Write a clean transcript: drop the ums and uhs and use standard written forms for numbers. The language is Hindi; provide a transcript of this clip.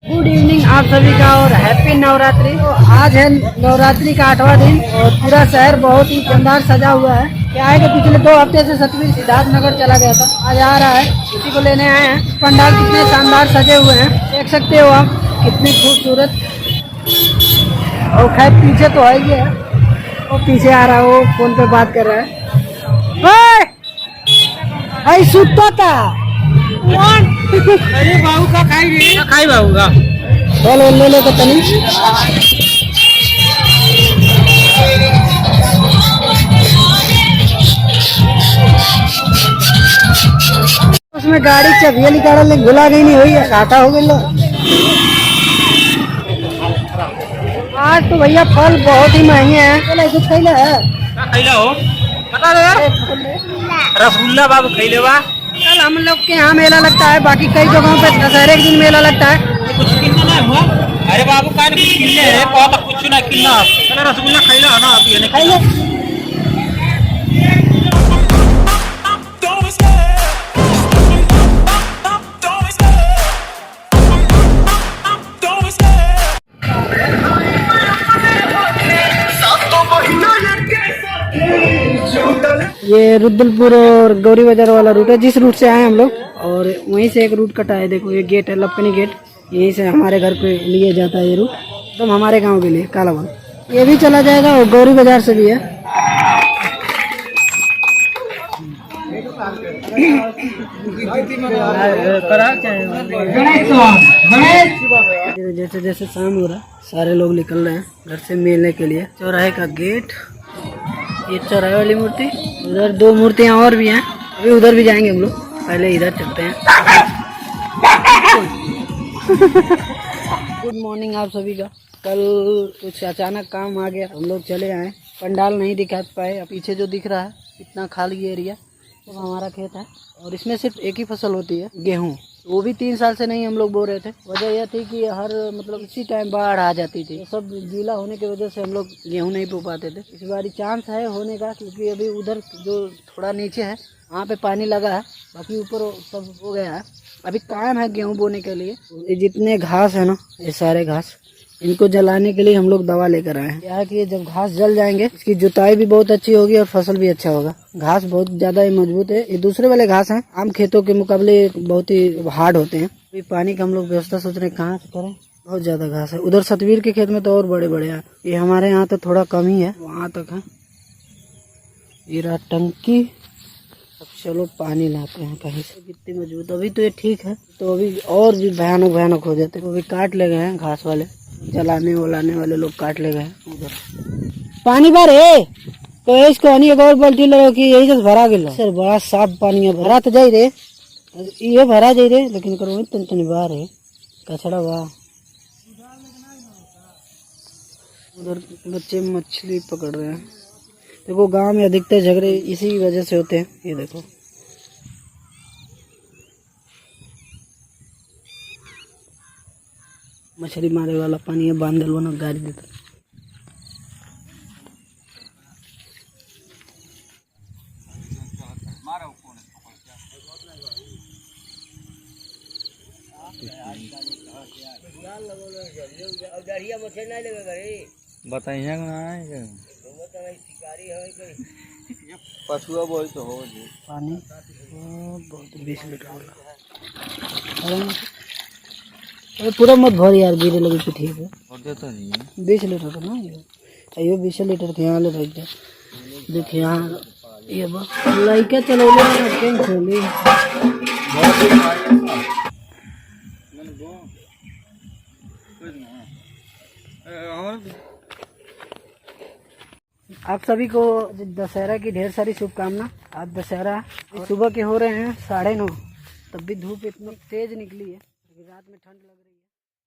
गुड इवनिंग आप सभी का और हैप्पी नवरात्रि। तो आज है नवरात्रि का 8वां दिन और पूरा शहर बहुत ही शानदार सजा हुआ है। क्या है कि पिछले 2 हफ्ते से सतवीर सिद्धार्थ नगर चला गया था, आज आ रहा है, उसी को लेने आए हैं। पंडाल कितने शानदार सजे हुए हैं, देख सकते हो आप, कितनी खूबसूरत। और खैर पीछे तो है ही है, वो पीछे आ रहा है, वो फोन पे बात कर रहा है। सुता था अरे बाबू का खाई रे खाई बाबू का बोलो ले लो तो तनी। उसमें गाड़ी चाबियां निकाल भुला गई नहीं हुई है, घाटा हो गई। आज तो भैया फल बहुत ही महंगे हैं। कुछ खैला है खैला हो बता दो रसगुल्ला बाबू खैले बा। कल हम लोग के यहाँ मेला लगता है, बाकी कई जगहों पे दशहरे के दिन मेला लगता है। कुछ किन्ना ना हुआ। अरे बाबू का कुछ किन्ने है बहुत कुछ ना किन्ना चलो रसगुल्ला खैला है ना अभी ने खैले ये रुद्रपुर और गौरी बाजार वाला रूट है, जिस रूट से आए हम लोग, और वहीं से एक रूट कटा है। देखो ये गेट है, लपकनी गेट, यहीं से हमारे घर पे लिए जाता है ये रूट, एकदम हमारे गांव के लिए कालावन। ये भी चला जाएगा और गौरी बाजार से भी है। जैसे जैसे शाम हो रहा है, सारे लोग निकल रहे हैं घर से मेले के लिए। चौराहे का गेट, ये चौराहे वाली मूर्ति, उधर 2 मूर्तियाँ और भी हैं, अभी उधर भी जाएंगे हम लोग, पहले इधर चलते हैं। गुड मॉर्निंग आप सभी का। कल कुछ अचानक काम आ गया, हम लोग चले आए, पंडाल नहीं दिखा पाए। पीछे जो दिख रहा है इतना खाली एरिया तो हमारा खेत है, और इसमें सिर्फ एक ही फसल होती है, गेहूँ। वो भी 3 साल से नहीं हम लोग बो रहे थे। वजह यह थी कि हर इसी टाइम बाढ़ आ जाती थी, तो सब गीला होने की वजह से हम लोग गेहूं नहीं बो पाते थे। इस बार चांस है होने का, क्योंकि अभी उधर जो थोड़ा नीचे है वहाँ पे पानी लगा है, बाकी ऊपर सब हो गया है। अभी कायम है गेहूँ बोने के लिए। ये जितने घास है ना, ये सारे घास, इनको जलाने के लिए हम लोग दवा लेकर आए हैं। क्या है कि जब घास जल जाएंगे, इसकी जुताई भी बहुत अच्छी होगी और फसल भी अच्छा होगा। घास बहुत ज्यादा मजबूत है, ये दूसरे वाले घास हैं, आम खेतों के मुकाबले बहुत ही हार्ड होते हैं। अभी पानी का हम लोग व्यवस्था सोच रहे हैं कहाँ से करें, बहुत ज्यादा घास है। उधर सतवीर के खेत में तो और बड़े बड़े हैं, ये हमारे यहाँ तो थोड़ा कम ही है, वहाँ तक है। ये रहा टंकी, अब चलो पानी लाते हैं कहीं से। कितनी मजबूत, अभी तो ये ठीक है, तो अभी और भी भयानक भयानक हो जाते। अभी काट ले गए हैं घास वाले, जलाने वलाने वाले लोग काट ले गए उधर। पानी भर है तो इसको एक और बाल्टी लगा कि यही से भरा गया सर, बड़ा साफ पानी है। भरा तो जाई रे, ये भरा जाई रे, लेकिन करो तन बाहर है कचड़ा बा। उधर बच्चे मछली पकड़ रहे हैं। देखो गांव में अधिकतर झगड़े इसी वजह से होते हैं। ये देखो मछली मारे वाला पानी है, बांधल बना गाड़ी देता। बताइए पशुआ बोल तो हो पानी बहुत 20 लीटर वाला, पूरा मत भर यार, गिरे लगे पिठी पे। 20 लीटर का ना, ये 20 लीटर के यहाँ ले रख दे। देखिए यहाँ ये लड़का चलो खोली। आप सभी को दशहरा की ढेर सारी शुभकामना। आज दशहरा सुबह के हो रहे हैं 9:30, तब भी धूप इतनी तेज निकली है, रात में ठंड लग रही है।